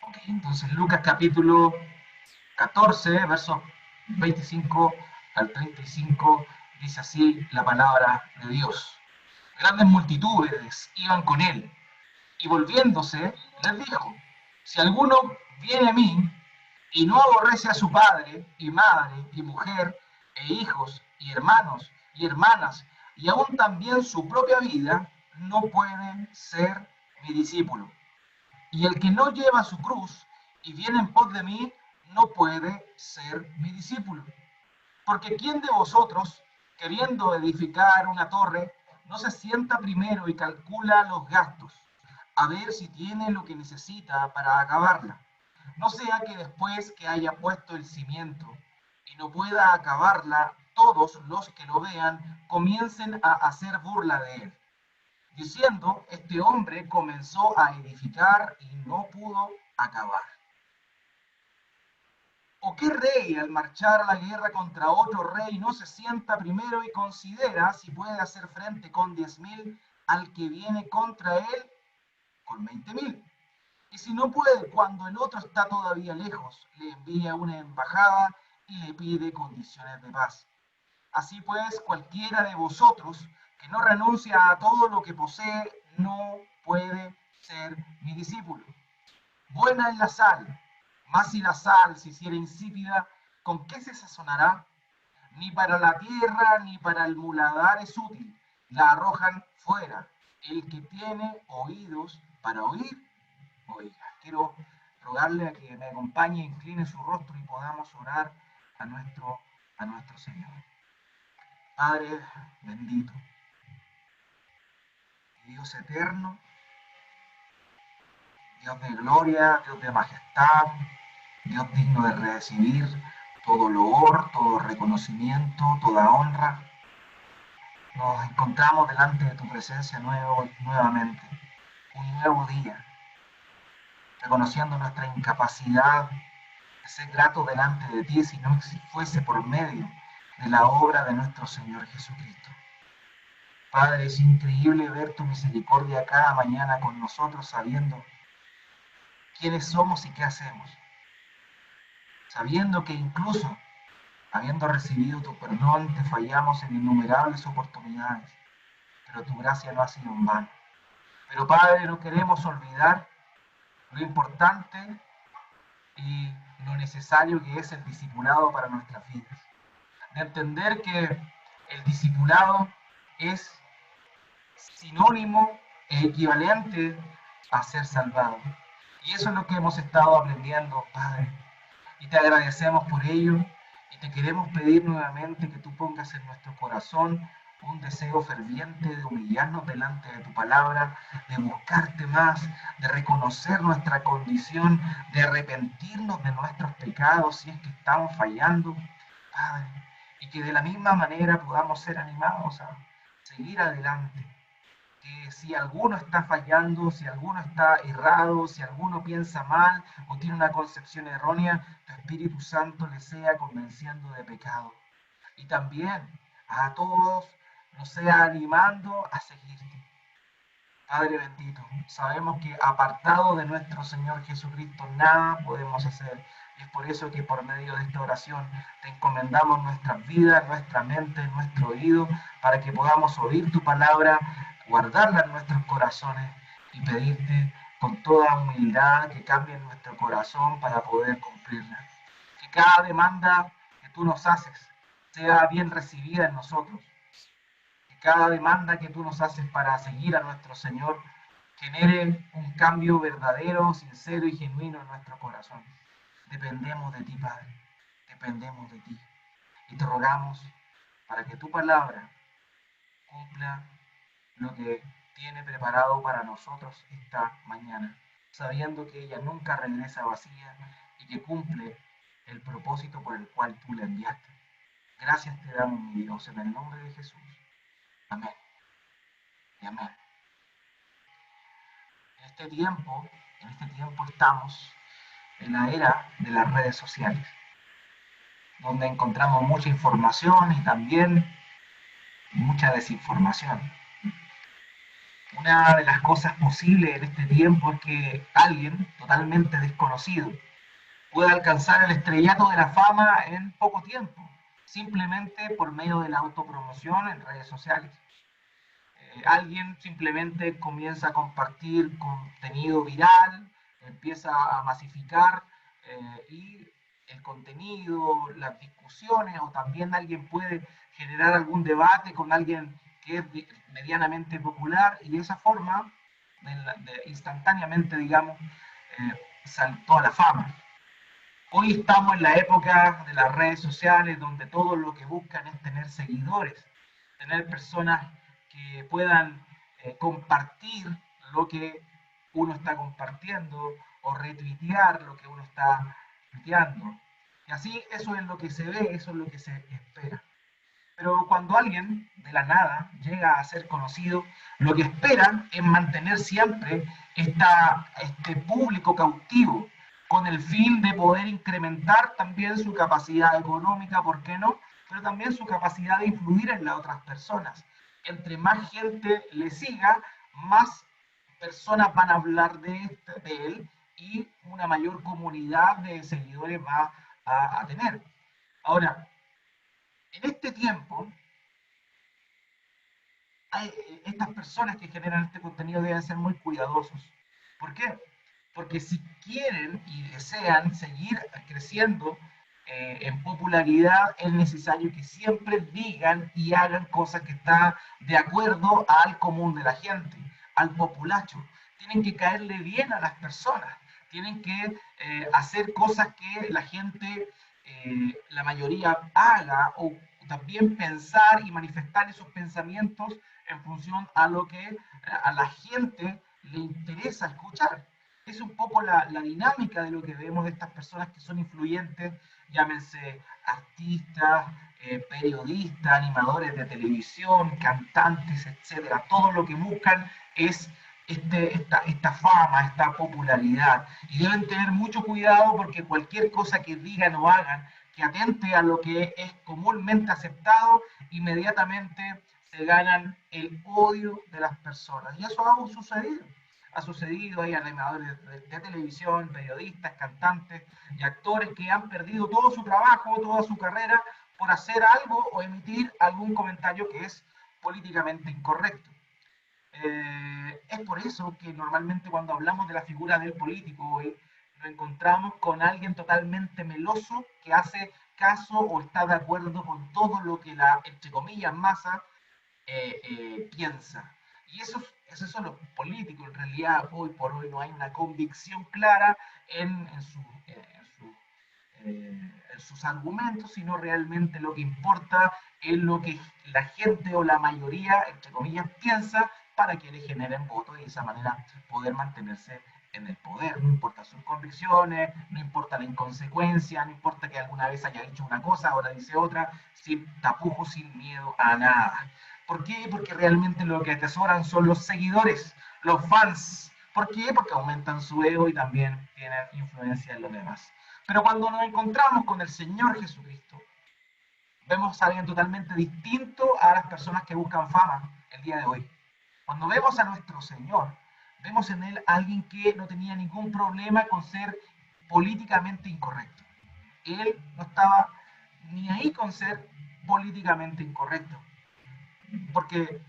Ok, entonces Lucas capítulo 14, versos 25 al 35, dice así la palabra de Dios. Grandes multitudes iban con él, y volviéndose les dijo, si alguno viene a mí y no aborrece a su padre y madre y mujer e hijos y hermanos y hermanas y aún también su propia vida, no puede ser mi discípulo. Y el que no lleva su cruz y viene en pos de mí, no puede ser mi discípulo. Porque ¿quién de vosotros, queriendo edificar una torre, no se sienta primero y calcula los gastos, a ver si tiene lo que necesita para acabarla? No sea que después que haya puesto el cimiento y no pueda acabarla, todos los que lo vean comiencen a hacer burla de él, diciendo, este hombre comenzó a edificar y no pudo acabar. ¿O qué rey al marchar a la guerra contra otro rey no se sienta primero y considera si puede hacer frente con 10.000 al que viene contra él con 20.000? Y si no puede, cuando el otro está todavía lejos, le envía una embajada y le pide condiciones de paz. Así pues, cualquiera de vosotros que no renuncia a todo lo que posee no puede ser mi discípulo. Buena es la sal, mas si la sal se hiciera insípida, ¿con qué se sazonará? Ni para la tierra ni para el muladar es útil, la arrojan fuera. El que tiene oídos para oír, oiga. Quiero rogarle a que me acompañe, incline su rostro y podamos orar a nuestro Señor. Padre bendito, Dios eterno, Dios de gloria, Dios de majestad, Dios digno de recibir todo loor, todo reconocimiento, toda honra. Nos encontramos delante de tu presencia nuevamente, un nuevo día, reconociendo nuestra incapacidad de ser gratos delante de ti si no fuese por medio de la obra de nuestro Señor Jesucristo. Padre, es increíble ver tu misericordia cada mañana con nosotros, sabiendo quiénes somos y qué hacemos, sabiendo que incluso habiendo recibido tu perdón, te fallamos en innumerables oportunidades, pero tu gracia no ha sido en vano. Pero Padre, no queremos olvidar lo importante y lo necesario que es el discipulado para nuestras vidas. De entender que el discipulado es sinónimo e equivalente a ser salvado. Y eso es lo que hemos estado aprendiendo, Padre. Y te agradecemos por ello y te queremos pedir nuevamente que tú pongas en nuestro corazón un deseo ferviente de humillarnos delante de tu palabra, de buscarte más, de reconocer nuestra condición, de arrepentirnos de nuestros pecados si es que estamos fallando, Padre, y que de la misma manera podamos ser animados a seguir adelante. Que si alguno está fallando, si alguno está errado, si alguno piensa mal o tiene una concepción errónea, tu Espíritu Santo le sea convenciendo de pecado. Y también a todos nos sea animando a seguirte. Padre bendito, sabemos que apartado de nuestro Señor Jesucristo nada podemos hacer. Y es por eso que por medio de esta oración te encomendamos nuestras vidas, nuestra mente, nuestro oído, para que podamos oír tu palabra, guardarla en nuestros corazones y pedirte con toda humildad que cambie nuestro corazón para poder cumplirla. Que cada demanda que tú nos haces sea bien recibida en nosotros. Que cada demanda que tú nos haces para seguir a nuestro Señor genere un cambio verdadero, sincero y genuino en nuestro corazón. Dependemos de ti, Padre. Dependemos de ti. Y te rogamos para que tu palabra cumpla lo que tiene preparado para nosotros esta mañana, sabiendo que ella nunca regresa vacía y que cumple el propósito por el cual tú la enviaste. Gracias te damos, mi Dios, en el nombre de Jesús. Amén. Y amén. En este tiempo estamos en la era de las redes sociales, donde encontramos mucha información y también mucha desinformación. Una de las cosas posibles en este tiempo es que alguien totalmente desconocido pueda alcanzar el estrellato de la fama en poco tiempo, simplemente por medio de la autopromoción en redes sociales. Alguien simplemente comienza a compartir contenido viral, empieza a masificar y el contenido, las discusiones, o también alguien puede generar algún debate con alguien que es medianamente popular y de esa forma, instantáneamente, digamos, saltó a la fama. Hoy estamos en la época de las redes sociales donde todo lo que buscan es tener seguidores, tener personas que puedan compartir lo que uno está compartiendo o retuitear lo que uno está tuiteando. Y así eso es lo que se ve, eso es lo que se espera. Pero cuando alguien de la nada llega a ser conocido, lo que esperan es mantener siempre este público cautivo, con el fin de poder incrementar también su capacidad económica, ¿por qué no? Pero también su capacidad de influir en las otras personas. Entre más gente le siga, más personas van a hablar de él y una mayor comunidad de seguidores va a tener. Ahora, en este tiempo, estas personas que generan este contenido deben ser muy cuidadosos. ¿Por qué? Porque si quieren y desean seguir creciendo en popularidad, es necesario que siempre digan y hagan cosas que están de acuerdo al común de la gente, al populacho. Tienen que caerle bien a las personas, tienen que hacer cosas que la gente, la mayoría haga, o también pensar y manifestar esos pensamientos en función a lo que a la gente le interesa escuchar. Es un poco la dinámica de lo que vemos de estas personas que son influyentes, llámense artistas, periodistas, animadores de televisión, cantantes, etcétera. Todo lo que buscan es esta fama, esta popularidad. Y deben tener mucho cuidado porque cualquier cosa que digan o hagan que atente a lo que es comúnmente aceptado, inmediatamente se ganan el odio de las personas. Y eso ha sucedido. Ha sucedido, hay animadores de televisión, periodistas, cantantes y actores que han perdido todo su trabajo, toda su carrera, por hacer algo o emitir algún comentario que es políticamente incorrecto. Es por eso que normalmente cuando hablamos de la figura del político hoy, nos encontramos con alguien totalmente meloso que hace caso o está de acuerdo con todo lo que la, entre comillas, masa piensa. Y esos son los políticos. En realidad, hoy por hoy no hay una convicción clara en sus argumentos, sino realmente lo que importa es lo que la gente o la mayoría, entre comillas, piensa para que le generen votos y de esa manera poder mantenerse en el poder. No importa sus convicciones, no importa la inconsecuencia, no importa que alguna vez haya dicho una cosa, ahora dice otra, sin tapujos, sin miedo a nada. ¿Por qué? Porque realmente lo que atesoran son los seguidores, los fans. ¿Por qué? Porque aumentan su ego y también tienen influencia en los demás. Pero cuando nos encontramos con el Señor Jesucristo, vemos a alguien totalmente distinto a las personas que buscan fama el día de hoy. Cuando vemos a nuestro Señor, vemos en Él a alguien que no tenía ningún problema con ser políticamente incorrecto. Él no estaba ni ahí con ser políticamente incorrecto, porque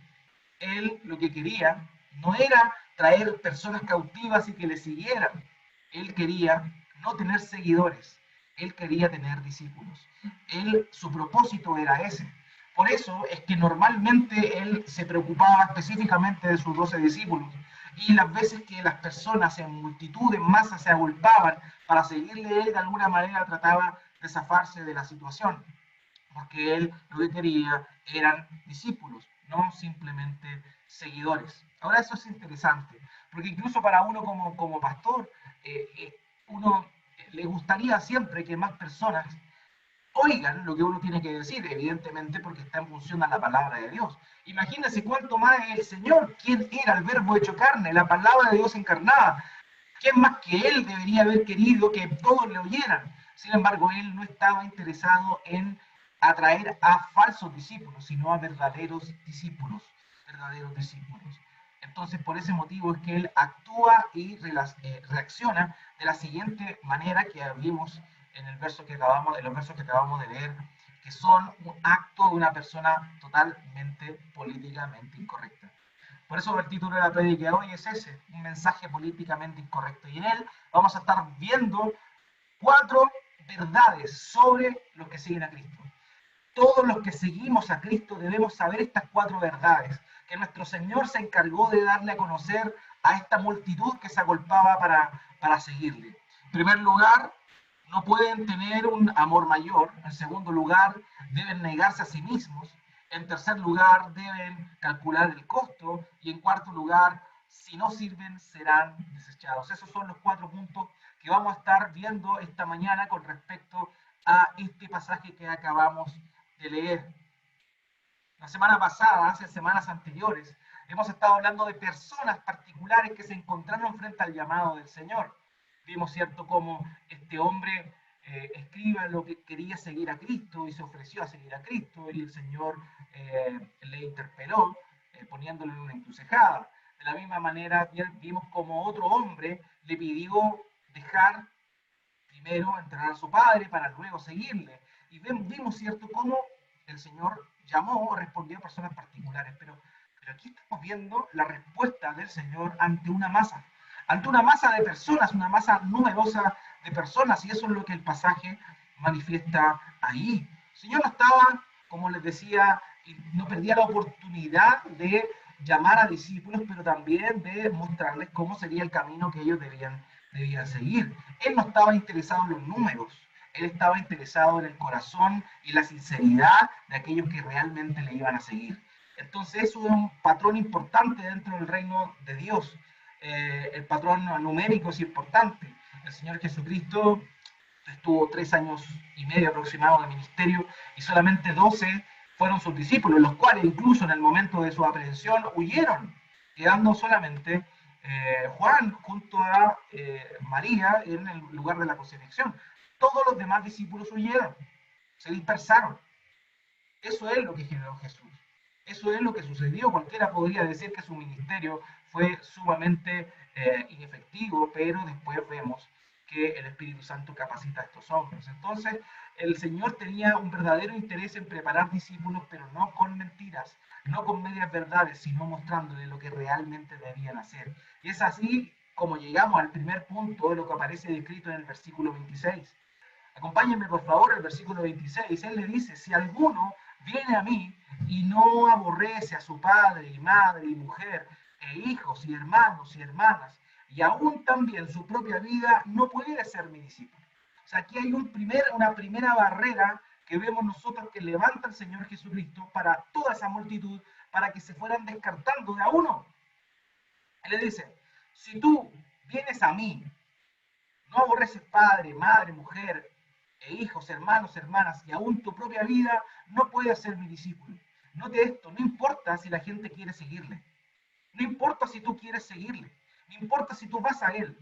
él lo que quería no era traer personas cautivas y que le siguieran. Él quería no tener seguidores, él quería tener discípulos. Su propósito era ese. Por eso es que normalmente él se preocupaba específicamente de sus 12 discípulos. Y las veces que las personas en multitud, en masa, se agolpaban para seguirle, él de alguna manera trataba de zafarse de la situación, porque él lo que quería eran discípulos, no simplemente seguidores. Ahora eso es interesante, porque incluso para uno como pastor, uno le gustaría siempre que más personas oigan lo que uno tiene que decir, evidentemente porque está en función a la palabra de Dios. Imagínense cuánto más el Señor, quien era el verbo hecho carne, la palabra de Dios encarnada. ¿Quién más que él debería haber querido que todos le oyeran? Sin embargo, él no estaba interesado en atraer a falsos discípulos, sino a verdaderos discípulos. Verdaderos discípulos. Entonces, por ese motivo es que él actúa y reacciona de la siguiente manera que vimos en el verso que en los versos que acabamos de leer, que son un acto de una persona totalmente políticamente incorrecta. Por eso el título de la prédica de hoy es ese, un mensaje políticamente incorrecto. Y en él vamos a estar viendo 4 verdades sobre los que siguen a Cristo. Todos los que seguimos a Cristo debemos saber estas 4 verdades que nuestro Señor se encargó de darle a conocer a esta multitud que se agolpaba para seguirle. En primer lugar, no pueden tener un amor mayor. En segundo lugar, deben negarse a sí mismos. En tercer lugar, deben calcular el costo. Y en cuarto lugar, si no sirven, serán desechados. Esos son los 4 puntos que vamos a estar viendo esta mañana con respecto a este pasaje que acabamos de leer. La semana pasada, hace semanas anteriores, hemos estado hablando de personas particulares que se encontraron frente al llamado del Señor. Vimos, ¿cierto?, cómo este hombre escriba lo que quería seguir a Cristo y se ofreció a seguir a Cristo y el Señor le interpeló poniéndole en una encrucijada. De la misma manera vimos como otro hombre le pidió dejar primero entregar a su padre para luego seguirle. Y vimos, ¿cierto?, cómo el Señor llamó o respondió a personas particulares. Pero aquí estamos viendo la respuesta del Señor ante una masa de personas, una masa numerosa de personas. Y eso es lo que el pasaje manifiesta ahí. El Señor no estaba, como les decía, no perdía la oportunidad de llamar a discípulos, pero también de mostrarles cómo sería el camino que ellos debían seguir. Él no estaba interesado en los números, él estaba interesado en el corazón y la sinceridad de aquellos que realmente le iban a seguir. Entonces eso es un patrón importante dentro del reino de Dios. El patrón numérico es importante. El Señor Jesucristo estuvo 3 años y medio aproximado de ministerio y solamente 12 fueron sus discípulos, los cuales incluso en el momento de su aprehensión huyeron, quedando solamente Juan junto a María en el lugar de la crucifixión. Todos los demás discípulos huyeron, se dispersaron. Eso es lo que generó Jesús. Eso es lo que sucedió. Cualquiera podría decir que su ministerio fue sumamente inefectivo, pero después vemos que el Espíritu Santo capacita a estos hombres. Entonces, el Señor tenía un verdadero interés en preparar discípulos, pero no con mentiras, no con medias verdades, sino mostrándoles lo que realmente debían hacer. Y es así como llegamos al primer punto de lo que aparece descrito en el versículo 26. Acompáñenme por favor al versículo 26. Él le dice, si alguno viene a mí y no aborrece a su padre y madre y mujer e hijos y hermanos y hermanas y aún también su propia vida, no puede ser mi discípulo. O sea, aquí hay una primera barrera que vemos nosotros que levanta el Señor Jesucristo para toda esa multitud, para que se fueran descartando de a uno. Él le dice, si tú vienes a mí, no aborreces padre, madre, mujer, e hijos, hermanos, hermanas, y aún tu propia vida, no puedes ser mi discípulo. Note esto, no importa si la gente quiere seguirle, no importa si tú quieres seguirle, no importa si tú vas a él.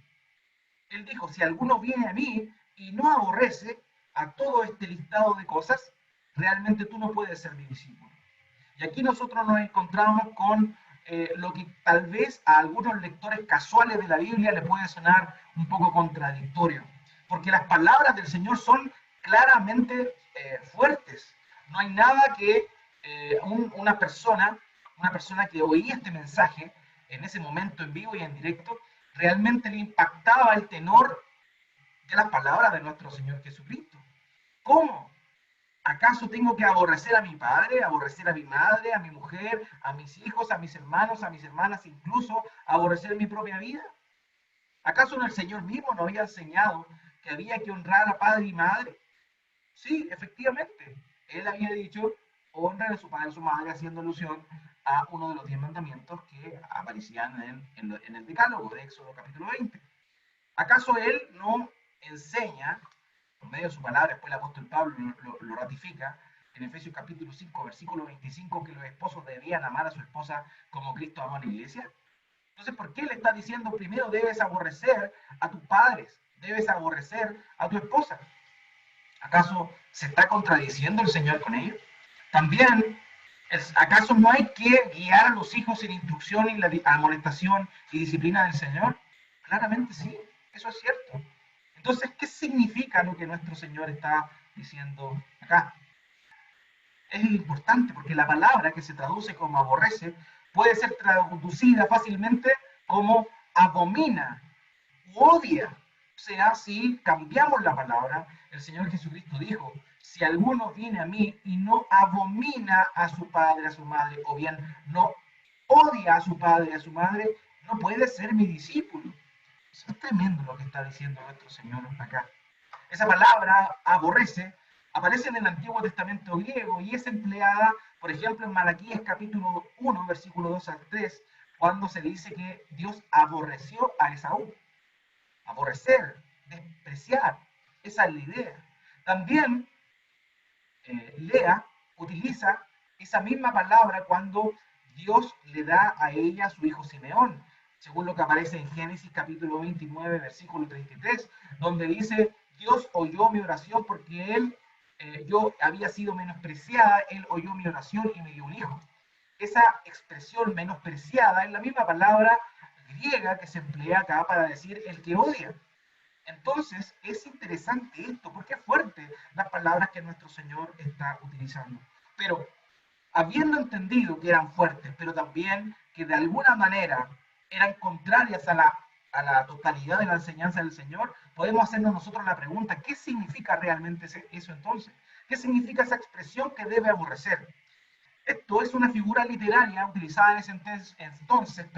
Él dijo, si alguno viene a mí y no aborrece a todo este listado de cosas, realmente tú no puedes ser mi discípulo. Y aquí nosotros nos encontramos con lo que tal vez a algunos lectores casuales de la Biblia le puede sonar un poco contradictorio, porque las palabras del Señor son claramente fuertes. No hay nada que una persona que oía este mensaje en ese momento en vivo y en directo, realmente le impactaba el tenor de las palabras de nuestro Señor Jesucristo. ¿Cómo? ¿Acaso tengo que aborrecer a mi padre, aborrecer a mi madre, a mi mujer, a mis hijos, a mis hermanos, a mis hermanas, incluso aborrecer mi propia vida? ¿Acaso el Señor mismo nos había enseñado que había que honrar a padre y madre? Sí, efectivamente. Él había dicho, honrar a su padre y a su madre, haciendo alusión a uno de los 10 mandamientos que aparecían en el Decálogo de Éxodo capítulo 20. ¿Acaso él no enseña, por medio de su palabra, después el apóstol Pablo lo ratifica, en Efesios capítulo 5, versículo 25, que los esposos debían amar a su esposa como Cristo amó a la iglesia? Entonces, ¿por qué le está diciendo primero debes aborrecer a tus padres, debes aborrecer a tu esposa? ¿Acaso se está contradiciendo el Señor con ellos? También ¿Acaso no hay que guiar a los hijos en instrucción y la amonestación y disciplina del Señor? Claramente sí, eso es cierto. Entonces, ¿qué significa lo que nuestro Señor está diciendo acá? Es importante porque la palabra que se traduce como aborrece puede ser traducida fácilmente como abomina u odia. O sea, si cambiamos la palabra, el Señor Jesucristo dijo, si alguno viene a mí y no abomina a su padre, a su madre, o bien no odia a su padre, a su madre, no puede ser mi discípulo. Eso es tremendo lo que está diciendo nuestro Señor acá. Esa palabra, aborrece, aparece en el Antiguo Testamento griego y es empleada, por ejemplo, en Malaquías capítulo 1, versículo 2 al 3, cuando se dice que Dios aborreció a Esaú. Aborrecer, despreciar, esa es la idea. También Lea utiliza esa misma palabra cuando Dios le da a ella a su hijo Simeón, según lo que aparece en Génesis capítulo 29, versículo 33, donde dice, Dios oyó mi oración porque yo había sido menospreciada, él oyó mi oración y me dio un hijo. Esa expresión menospreciada es la misma palabra griega que se emplea acá para decir el que odia. Entonces, es interesante esto, porque es fuerte las palabras que nuestro Señor está utilizando. Pero, habiendo entendido que eran fuertes, pero también que de alguna manera eran contrarias a la totalidad de la enseñanza del Señor, podemos hacernos nosotros la pregunta, ¿qué significa realmente eso entonces? ¿Qué significa esa expresión que debe aborrecer? Esto es una figura literaria utilizada en ese entonces,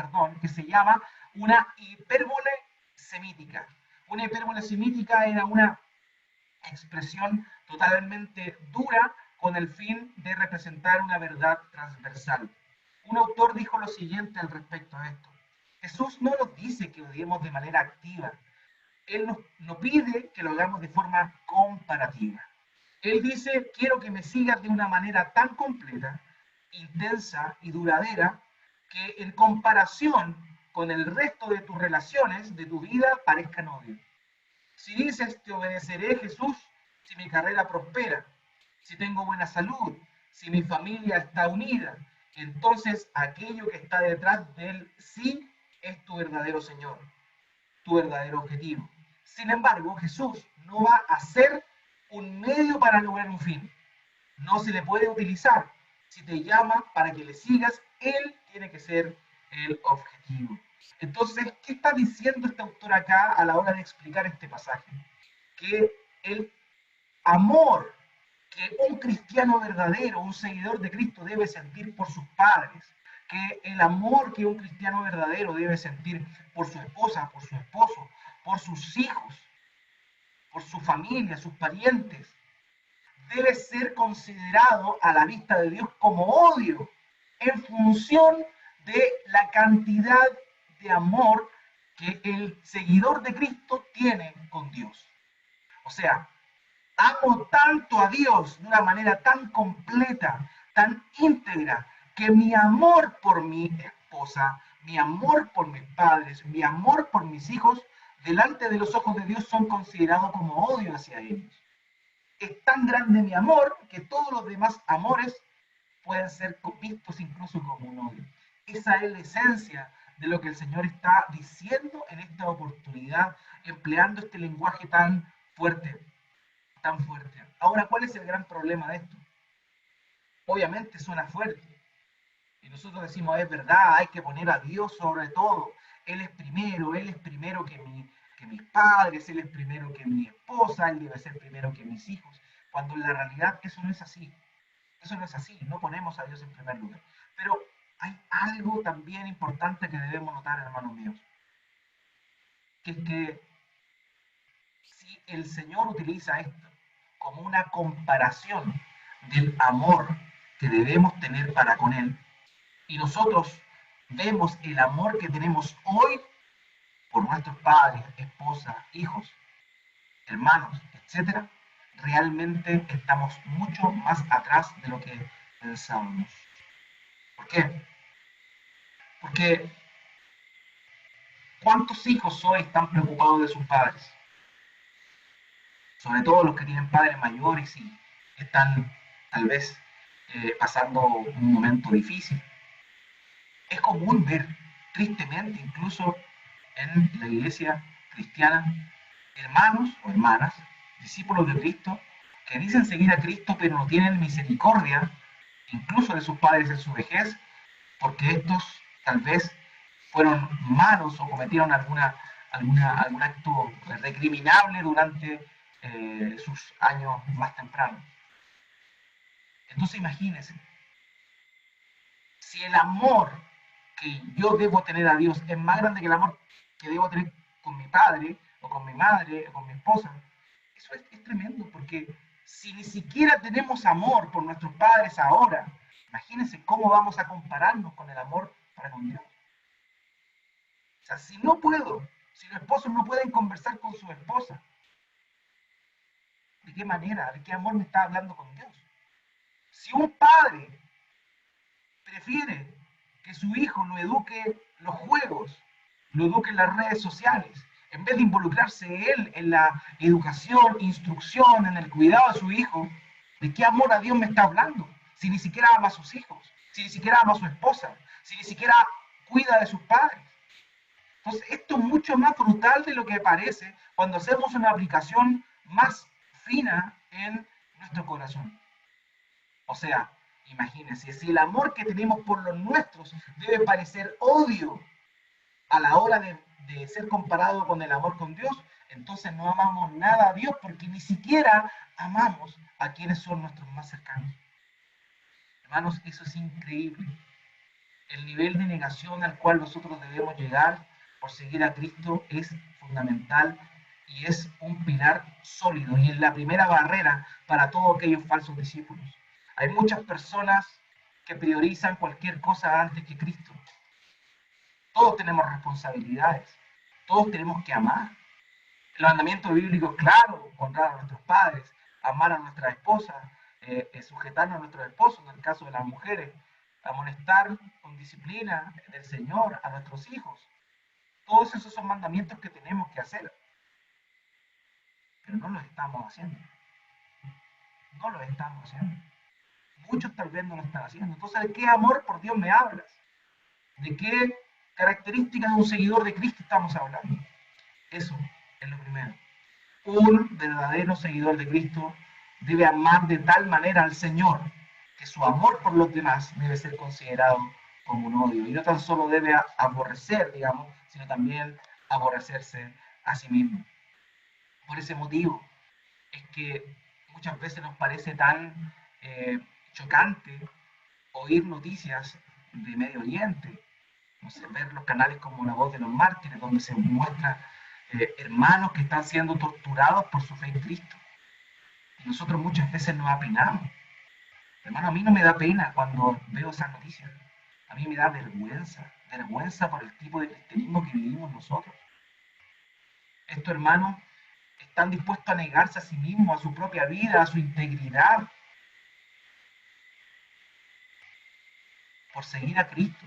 que se llama una hipérbole semítica. Una hipérbole semítica era una expresión totalmente dura con el fin de representar una verdad transversal. Un autor dijo lo siguiente al respecto a esto. Jesús no nos dice que odiemos de manera activa. Él nos pide que lo hagamos de forma comparativa. Él dice, quiero que me sigas de una manera tan completa, intensa y duradera, que en comparación con el resto de tus relaciones, de tu vida, parezcan obvio. Si dices, te obedeceré, Jesús, si mi carrera prospera, si tengo buena salud, si mi familia está unida, entonces aquello que está detrás del sí es tu verdadero Señor, tu verdadero objetivo. Sin embargo, Jesús no va a ser un medio para lograr un fin. No se le puede utilizar. Si te llama para que le sigas, Él tiene que ser el objetivo. Entonces, ¿qué está diciendo este autor acá a la hora de explicar este pasaje? Que el amor que un cristiano verdadero, un seguidor de Cristo debe sentir por sus padres, que el amor que un cristiano verdadero debe sentir por su esposa, por su esposo, por sus hijos, por su familia, sus parientes, debe ser considerado a la vista de Dios como odio en función de la cantidad de amor que el seguidor de Cristo tiene con Dios. O sea, amo tanto a Dios de una manera tan completa, tan íntegra, que mi amor por mi esposa, mi amor por mis padres, mi amor por mis hijos, delante de los ojos de Dios son considerados como odio hacia ellos. Es tan grande mi amor que todos los demás amores pueden ser vistos incluso como un odio. Esa es la esencia de lo que el Señor está diciendo en esta oportunidad, empleando este lenguaje tan fuerte, tan fuerte. Ahora, ¿cuál es el gran problema de esto? Obviamente suena fuerte. Y nosotros decimos, es verdad, hay que poner a Dios sobre todo. Él es primero que mis padres, Él es primero que mi esposa, Él debe ser primero que mis hijos. Cuando en la realidad eso no es así. Eso no es así, no ponemos a Dios en primer lugar. Pero hay algo también importante que debemos notar, hermanos míos. Que es que si el Señor utiliza esto como una comparación del amor que debemos tener para con Él, y nosotros vemos el amor que tenemos hoy por nuestros padres, esposas, hijos, hermanos, etcétera, realmente estamos mucho más atrás de lo que pensábamos. ¿Por qué? Porque ¿cuántos hijos hoy están preocupados de sus padres? Sobre todo los que tienen padres mayores y están tal vez pasando un momento difícil. Es común ver, tristemente, incluso en la iglesia cristiana, hermanos o hermanas, discípulos de Cristo, que dicen seguir a Cristo, pero no tienen misericordia, incluso de sus padres en su vejez, porque estos tal vez fueron malos o cometieron algún acto recriminable durante sus años más tempranos. Entonces imagínense, si el amor que yo debo tener a Dios es más grande que el amor que debo tener con mi padre, o con mi madre, o con mi esposa, eso es tremendo, porque si ni siquiera tenemos amor por nuestros padres ahora, imagínense cómo vamos a compararnos con el amor para con Dios. O sea, si no puedo, si los esposos no pueden conversar con su esposa, ¿de qué manera, de qué amor me está hablando con Dios? Si un padre prefiere que su hijo lo eduque en los juegos, lo eduque en las redes sociales, en vez de involucrarse él en la educación, instrucción, en el cuidado de su hijo, ¿de qué amor a Dios me está hablando? Si ni siquiera ama a sus hijos, si ni siquiera ama a su esposa, si ni siquiera cuida de sus padres. Entonces, esto es mucho más brutal de lo que parece cuando hacemos una aplicación más fina en nuestro corazón. O sea, imagínense, si el amor que tenemos por los nuestros debe parecer odio a la hora de ser comparado con el amor con Dios, entonces no amamos nada a Dios porque ni siquiera amamos a quienes son nuestros más cercanos. Hermanos, eso es increíble. El nivel de negación al cual nosotros debemos llegar por seguir a Cristo es fundamental y es un pilar sólido y es la primera barrera para todos aquellos falsos discípulos. Hay muchas personas que priorizan cualquier cosa antes que Cristo. Todos tenemos responsabilidades, todos tenemos que amar. El mandamiento bíblico es claro: honrar a nuestros padres, amar a nuestras esposas, sujetarnos a nuestros esposos, en el caso de las mujeres, amonestar con disciplina del Señor a nuestros hijos. Todos esos son mandamientos que tenemos que hacer, pero no los estamos haciendo. No los estamos haciendo. Muchos tal vez no lo están haciendo. Entonces, ¿de qué amor por Dios me hablas? ¿De qué características de un seguidor de Cristo estamos hablando? Eso es lo primero. Un verdadero seguidor de Cristo debe amar de tal manera al Señor que su amor por los demás debe ser considerado como un odio. Y no tan solo debe aborrecer, digamos, sino también aborrecerse a sí mismo. Por ese motivo es que muchas veces nos parece tan chocante oír noticias de Medio Oriente, no sé, ver los canales como La Voz de los Mártires, donde se muestra hermanos que están siendo torturados por su fe en Cristo. Y nosotros muchas veces nos apinamos. Hermano, a mí no me da pena cuando veo esas noticias. A mí me da vergüenza, vergüenza por el tipo de cristianismo que vivimos nosotros. Estos hermanos están dispuestos a negarse a sí mismos, a su propia vida, a su integridad, por seguir a Cristo.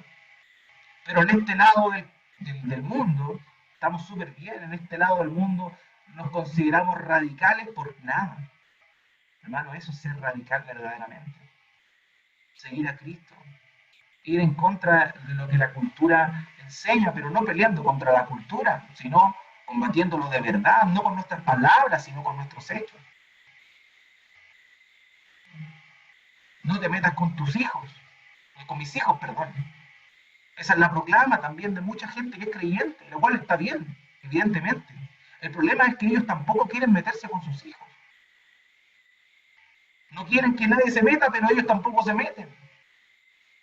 Pero en este lado del mundo estamos súper bien. En este lado del mundo nos consideramos radicales por nada. Hermano, eso es ser radical verdaderamente. Seguir a Cristo. Ir en contra de lo que la cultura enseña, pero no peleando contra la cultura, sino combatiéndolo de verdad, no con nuestras palabras, sino con nuestros hechos. No te metas con tus hijos, con mis hijos, perdón. Esa es la proclama también de mucha gente que es creyente, lo cual está bien, evidentemente. El problema es que ellos tampoco quieren meterse con sus hijos. No quieren que nadie se meta, pero ellos tampoco se meten.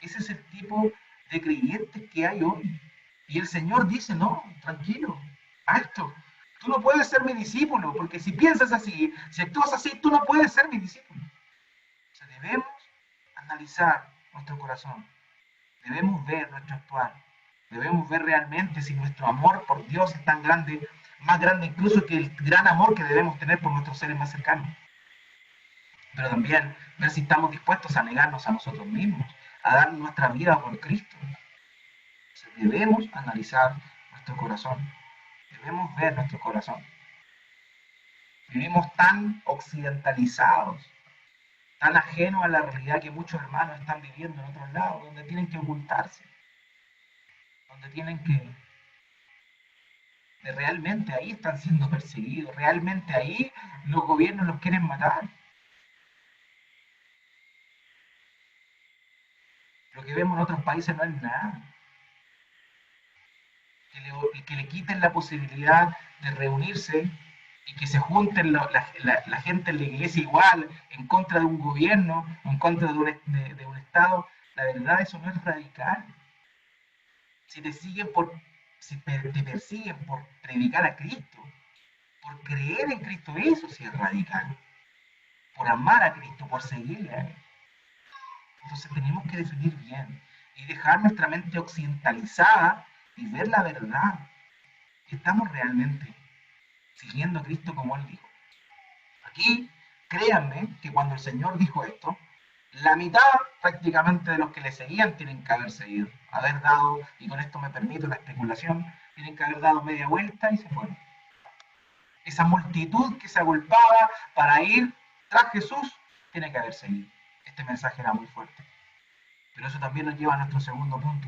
Ese es el tipo de creyentes que hay hoy. Y el Señor dice: no, tranquilo, alto. Tú no puedes ser mi discípulo, porque si piensas así, si actúas así, tú no puedes ser mi discípulo. O sea, debemos analizar nuestro corazón. Debemos ver nuestro actuar. Debemos ver realmente si nuestro amor por Dios es tan grande, más grande incluso que el gran amor que debemos tener por nuestros seres más cercanos. Pero también ver si estamos dispuestos a negarnos a nosotros mismos, a dar nuestra vida por Cristo. O sea, debemos analizar nuestro corazón. Debemos ver nuestro corazón. Vivimos tan occidentalizados tan ajenos a la realidad que muchos hermanos están viviendo en otros lados, donde tienen que ocultarse, donde tienen que realmente ahí están siendo perseguidos, realmente ahí los gobiernos los quieren matar. Lo que vemos en otros países no es nada. Que le quiten la posibilidad de reunirse y que se junten la gente en la iglesia igual, en contra de un gobierno, en contra de un Estado, la verdad eso no es radical. Si te siguen por, si te persiguen por predicar a Cristo, por creer en Cristo, eso sí es radical. Por amar a Cristo, por seguirle a Él. Entonces tenemos que definir bien y dejar nuestra mente occidentalizada y ver la verdad. ¿Estamos realmente siguiendo a Cristo como Él dijo? Aquí, créanme que cuando el Señor dijo esto, la mitad prácticamente de los que le seguían tienen que haber seguido, haber dado, y con esto me permito la especulación, tienen que haber dado media vuelta y se fueron. Esa multitud que se agolpaba para ir tras Jesús tiene que haber seguido. Este mensaje era muy fuerte. Pero eso también nos lleva a nuestro segundo punto.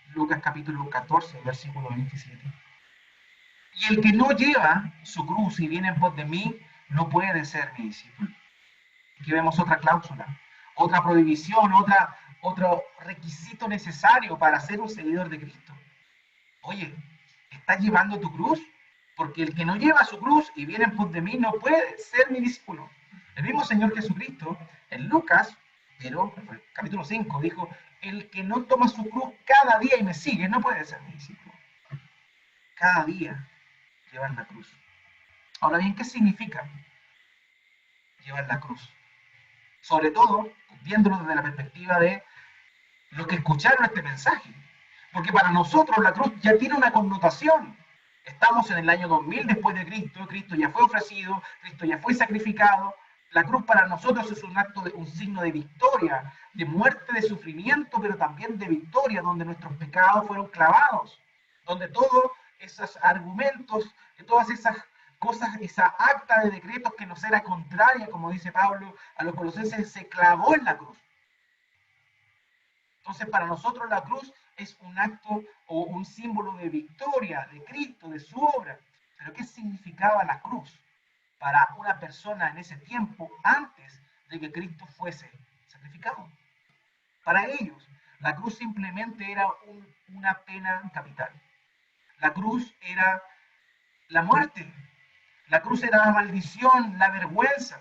Lucas capítulo 14, versículo 27. Y el que no lleva su cruz y viene en pos de mí, no puede ser mi discípulo. Aquí vemos otra cláusula, otra prohibición, otro requisito necesario para ser un seguidor de Cristo. Oye, ¿estás llevando tu cruz? Porque el que no lleva su cruz y viene en pos de mí no puede ser mi discípulo. El mismo Señor Jesucristo, en Lucas, pero capítulo 5, dijo, el que no toma su cruz cada día y me sigue no puede ser mi discípulo. Cada día llevar la cruz. Ahora bien, ¿qué significa llevar la cruz? Sobre todo, viéndolo desde la perspectiva de los que escucharon este mensaje. Porque para nosotros la cruz ya tiene una connotación. Estamos en el año 2000 después de Cristo, Cristo ya fue ofrecido, Cristo ya fue sacrificado. La cruz para nosotros es un acto, un signo de victoria, de muerte, de sufrimiento, pero también de victoria, donde nuestros pecados fueron clavados, donde todos esos argumentos, todas esas cosas, esa acta de decretos que nos era contraria, como dice Pablo a los colosenses, se clavó en la cruz. Entonces, para nosotros la cruz es un acto o un símbolo de victoria de Cristo, de su obra. Pero ¿qué significaba la cruz para una persona en ese tiempo antes de que Cristo fuese sacrificado? Para ellos, la cruz simplemente era una pena capital. La cruz era la muerte. La cruz era la maldición, la vergüenza.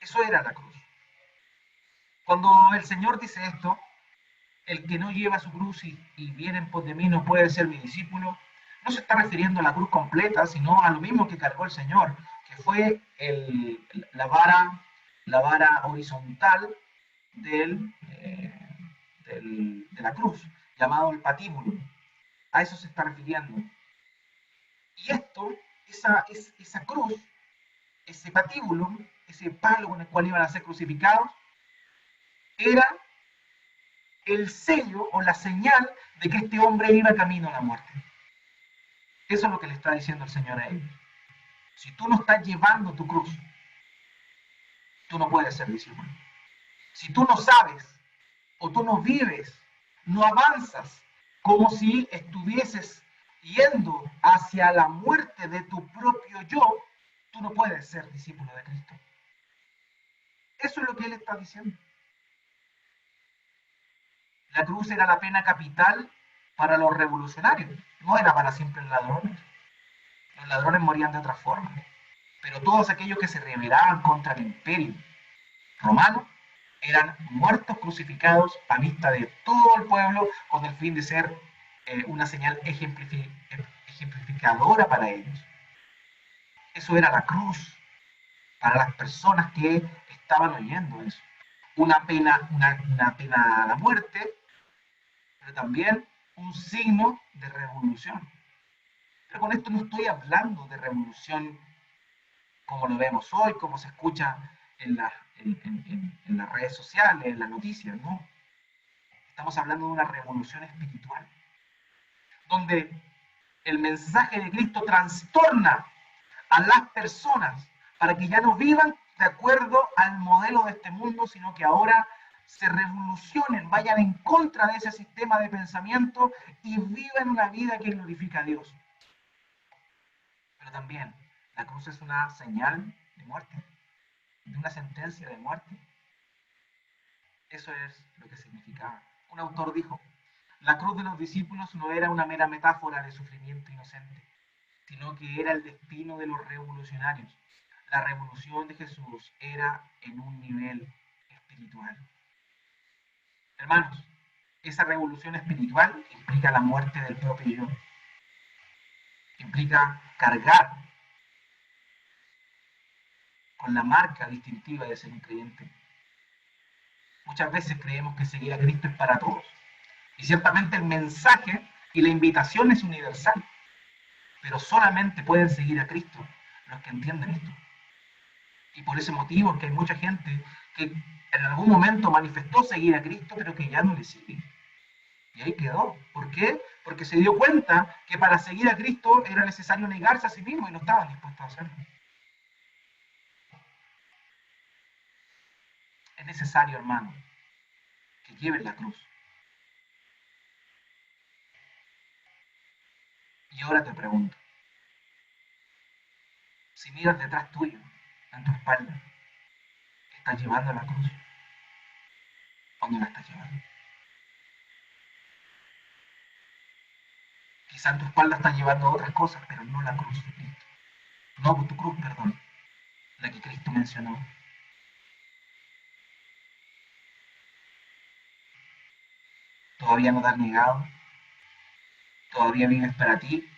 Eso era la cruz. Cuando el Señor dice esto, el que no lleva su cruz y viene en pos de mí no puede ser mi discípulo, no se está refiriendo a la cruz completa, sino a lo mismo que cargó el Señor, que fue la vara horizontal de la cruz, llamado el patíbulo. A eso se está refiriendo. Y esto, esa cruz, ese patíbulo, ese palo con el cual iban a ser crucificados, era el sello o la señal de que este hombre iba camino a la muerte. Eso es lo que le está diciendo el Señor a ellos. Si tú no estás llevando tu cruz, tú no puedes ser discípulo. Si tú no sabes o tú no vives, no avanzas como si estuvieses yendo hacia la muerte de tu propio yo, tú no puedes ser discípulo de Cristo. Eso es lo que él está diciendo. La cruz era la pena capital para los revolucionarios, no era para simples ladrones. Los ladrones morían de otra forma. Pero todos aquellos que se rebelaban contra el imperio romano eran muertos crucificados a vista de todo el pueblo con el fin de ser una señal ejemplificadora para ellos. Eso era la cruz para las personas que estaban oyendo eso. Una pena a la muerte, pero también un signo de revolución. Pero con esto no estoy hablando de revolución como lo vemos hoy, como se escucha en las redes sociales, en las noticias, ¿no? Estamos hablando de una revolución espiritual, donde el mensaje de Cristo trastorna a las personas para que ya no vivan de acuerdo al modelo de este mundo, sino que ahora se revolucionen, vayan en contra de ese sistema de pensamiento y vivan una vida que glorifica a Dios. Pero también la cruz es una señal de muerte, de una sentencia de muerte. Eso es lo que significaba. Un autor dijo, la cruz de los discípulos no era una mera metáfora de sufrimiento inocente, sino que era el destino de los revolucionarios. La revolución de Jesús era en un nivel espiritual. Hermanos, esa revolución espiritual implica la muerte del propio yo, implica cargar con la marca distintiva de ser un creyente. Muchas veces creemos que seguir a Cristo es para todos, y ciertamente el mensaje y la invitación es universal, pero solamente pueden seguir a Cristo los que entienden esto. Y por ese motivo es que hay mucha gente que en algún momento manifestó seguir a Cristo, pero que ya no le sigue. Y ahí quedó. ¿Por qué? Porque se dio cuenta que para seguir a Cristo era necesario negarse a sí mismo y no estaban dispuestos a hacerlo. Es necesario, hermano, que lleves la cruz. Y ahora te pregunto, si miras detrás tuyo, en tu espalda, ¿estás llevando la cruz o no la estás llevando? Quizá en tu espalda estás llevando otras cosas, pero no la cruz de Cristo. No tu cruz, perdón, la que Cristo mencionó. Todavía no te has negado, todavía vives para ti,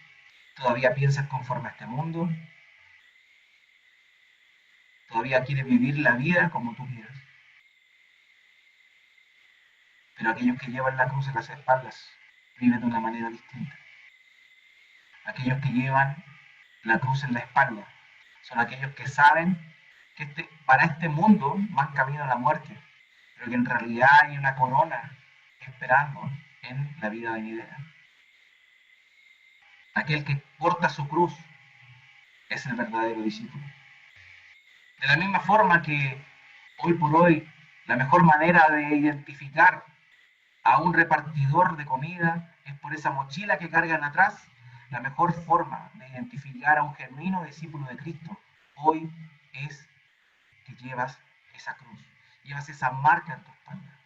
todavía piensas conforme a este mundo, todavía quieres vivir la vida como tú quieras. Pero aquellos que llevan la cruz en las espaldas viven de una manera distinta. Aquellos que llevan la cruz en la espalda son aquellos que saben que para este mundo van camino a la muerte, pero que en realidad hay una corona esperando en la vida venidera. Aquel que porta su cruz es el verdadero discípulo. De la misma forma que hoy por hoy la mejor manera de identificar a un repartidor de comida es por esa mochila que cargan atrás, la mejor forma de identificar a un genuino discípulo de Cristo hoy es que llevas esa cruz, llevas esa marca en tu espalda,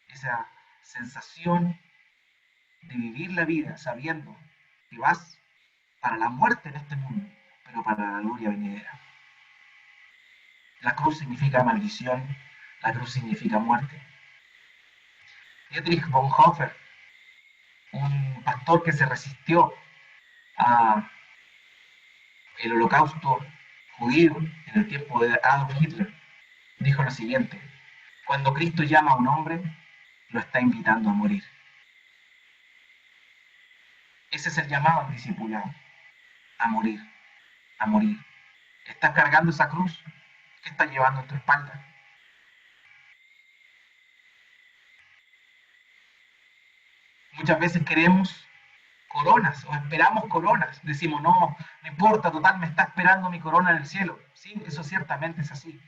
esa sensación de vivir la vida sabiendo que vas para la muerte en este mundo, pero para la gloria venidera. La cruz significa maldición, la cruz significa muerte. Dietrich Bonhoeffer, un pastor que se resistió a el holocausto judío en el tiempo de Adolf Hitler, dijo lo siguiente: cuando Cristo llama a un hombre, lo está invitando a morir. Ese es el llamado al discipulado, a morir, a morir. ¿Estás cargando esa cruz? ¿Qué estás llevando en tu espalda? Muchas veces queremos coronas o esperamos coronas. Decimos, no, no importa, total, me está esperando mi corona en el cielo. Sí, eso ciertamente es así.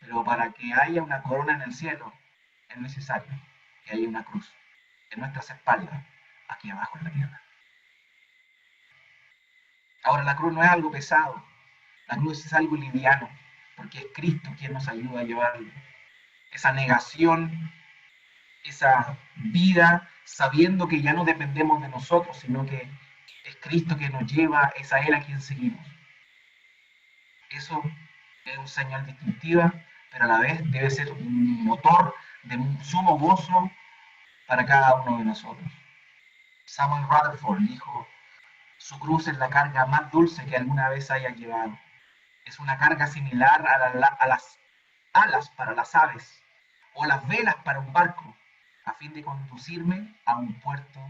Pero para que haya una corona en el cielo, es necesario que haya una cruz en nuestras espaldas, aquí abajo en la tierra. Ahora, la cruz no es algo pesado, la cruz es algo liviano, porque es Cristo quien nos ayuda a llevarlo. Esa negación, esa vida sabiendo que ya no dependemos de nosotros, sino que es Cristo que nos lleva, es a Él a quien seguimos. Eso es una señal distintiva, pero a la vez debe ser un motor de un sumo gozo para cada uno de nosotros. Samuel Rutherford dijo, su cruz es la carga más dulce que alguna vez haya llevado. Es una carga similar a las alas para las aves o las velas para un barco, a fin de conducirme a un puerto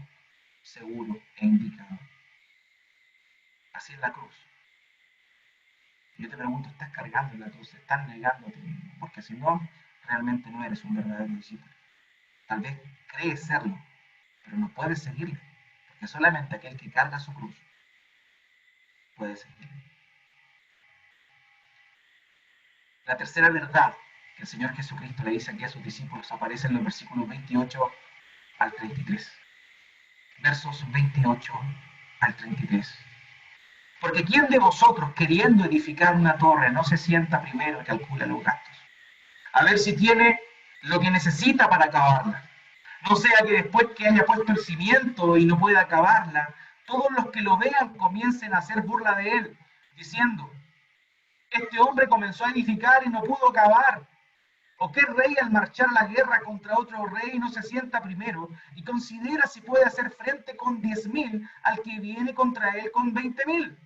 seguro e indicado. Así es la cruz. Yo te pregunto, ¿estás cargando la cruz? ¿Estás negando a ti mismo? Porque si no, realmente no eres un verdadero discípulo. Tal vez crees serlo, pero no puedes seguirle, porque solamente aquel que carga su cruz puede seguirle. La tercera verdad que el Señor Jesucristo le dice aquí a sus discípulos aparece en los versículos 28 al 33. Versos 28 al 33. Porque ¿quién de vosotros, queriendo edificar una torre, no se sienta primero y calcula los gastos? A ver si tiene lo que necesita para acabarla. No sea que después que haya puesto el cimiento y no pueda acabarla, todos los que lo vean comiencen a hacer burla de él, diciendo, este hombre comenzó a edificar y no pudo acabar. ¿O qué rey al marchar a la guerra contra otro rey no se sienta primero y considera si puede hacer frente con 10.000 al que viene contra él con 20.000?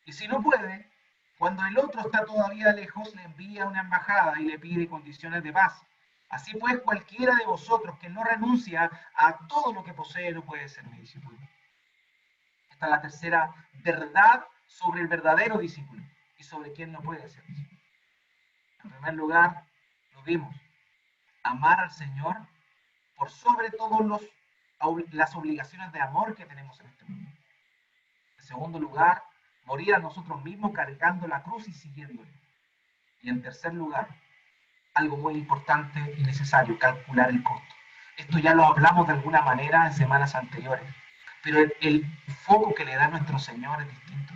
Y si no puede, cuando el otro está todavía lejos, le envía una embajada y le pide condiciones de paz. Así pues, cualquiera de vosotros que no renuncia a todo lo que posee no puede ser mi discípulo. Esta es la tercera verdad sobre el verdadero discípulo y sobre quién no puede ser discípulo. En primer lugar, lo vimos, amar al Señor por sobre todas las obligaciones de amor que tenemos en este mundo. En segundo lugar, morir a nosotros mismos cargando la cruz y siguiéndole. Y en tercer lugar, algo muy importante y necesario, calcular el costo. Esto ya lo hablamos de alguna manera en semanas anteriores, pero el foco que le da nuestro Señor es distinto.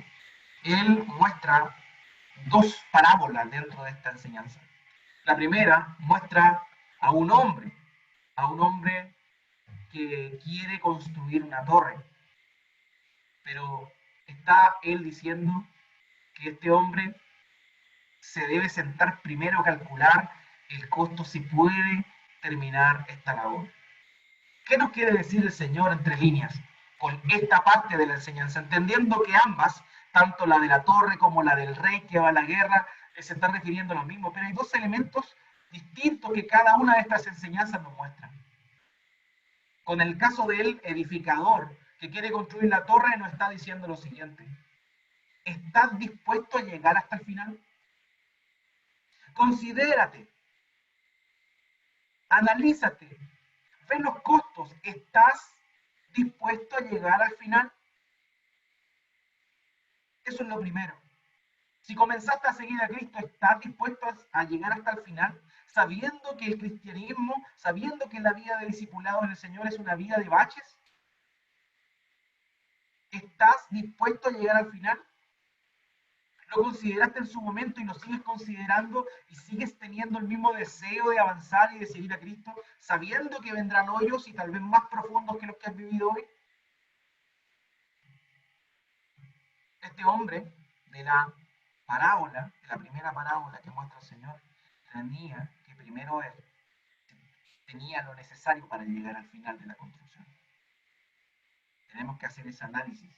Él muestra dos parábolas dentro de esta enseñanza. La primera muestra a un hombre que quiere construir una torre, pero está él diciendo que este hombre se debe sentar primero a calcular el costo si puede terminar esta labor. ¿Qué nos quiere decir el Señor entre líneas con esta parte de la enseñanza? Entendiendo que ambas, tanto la de la torre como la del rey que va a la guerra, se están refiriendo a lo mismo, pero hay dos elementos distintos que cada una de estas enseñanzas nos muestran. Con el caso del edificador que quiere construir la torre, nos está diciendo lo siguiente: ¿estás dispuesto a llegar hasta el final? Considérate, analízate, ve los costos. ¿Estás dispuesto a llegar al final? Eso es lo primero. Si comenzaste a seguir a Cristo, ¿estás dispuesto a llegar hasta el final? Sabiendo que el cristianismo, sabiendo que la vida de discipulado en el Señor es una vida de baches. ¿Estás dispuesto a llegar al final? ¿Lo consideraste en su momento y lo sigues considerando y sigues teniendo el mismo deseo de avanzar y de seguir a Cristo, sabiendo que vendrán hoyos y tal vez más profundos que los que has vivido hoy? Este hombre de la parábola, de la primera parábola que muestra el Señor, tenía que primero él tenía lo necesario para llegar al final de la construcción. Tenemos que hacer ese análisis,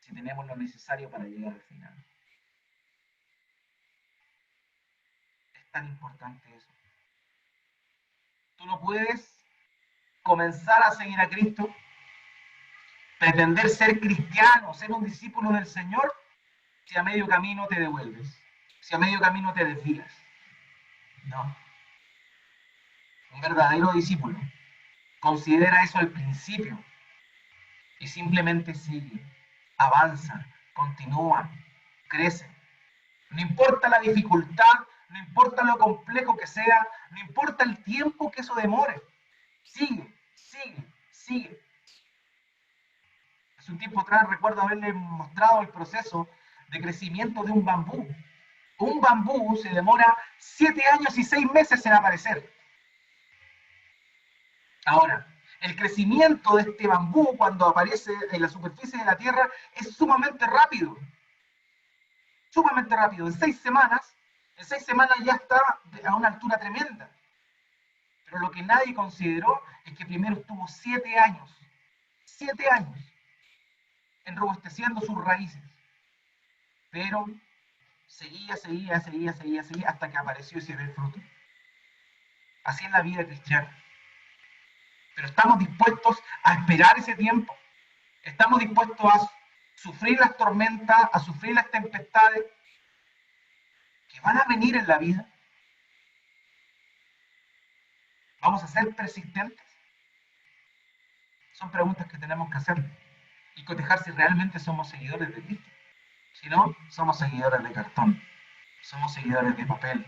si tenemos lo necesario para llegar al final. Es tan importante eso. Tú no puedes comenzar a seguir a Cristo, pretender ser cristiano, ser un discípulo del Señor, si a medio camino te devuelves, si a medio camino te desvías. No. Un verdadero discípulo considera eso al principio y simplemente sigue, avanza, continúa, crece. No importa la dificultad, no importa lo complejo que sea, no importa el tiempo que eso demore. Sigue, sigue, sigue. Hace un tiempo atrás recuerdo haberle mostrado el proceso de crecimiento de un bambú. Un bambú se demora 7 años y 6 meses en aparecer. Ahora, el crecimiento de este bambú cuando aparece en la superficie de la Tierra es sumamente rápido. Sumamente rápido. En 6 semanas ya está a una altura tremenda. Pero lo que nadie consideró es que primero estuvo 7 años enrobusteciendo sus raíces. Pero seguía hasta que apareció ese primer fruto. Así es la vida cristiana. Pero estamos dispuestos a esperar ese tiempo. Estamos dispuestos a sufrir las tormentas, a sufrir las tempestades que van a venir en la vida. ¿Vamos a ser persistentes? Son preguntas que tenemos que hacer y cotejar si realmente somos seguidores de Cristo. Si no, somos seguidores de cartón, somos seguidores de papel,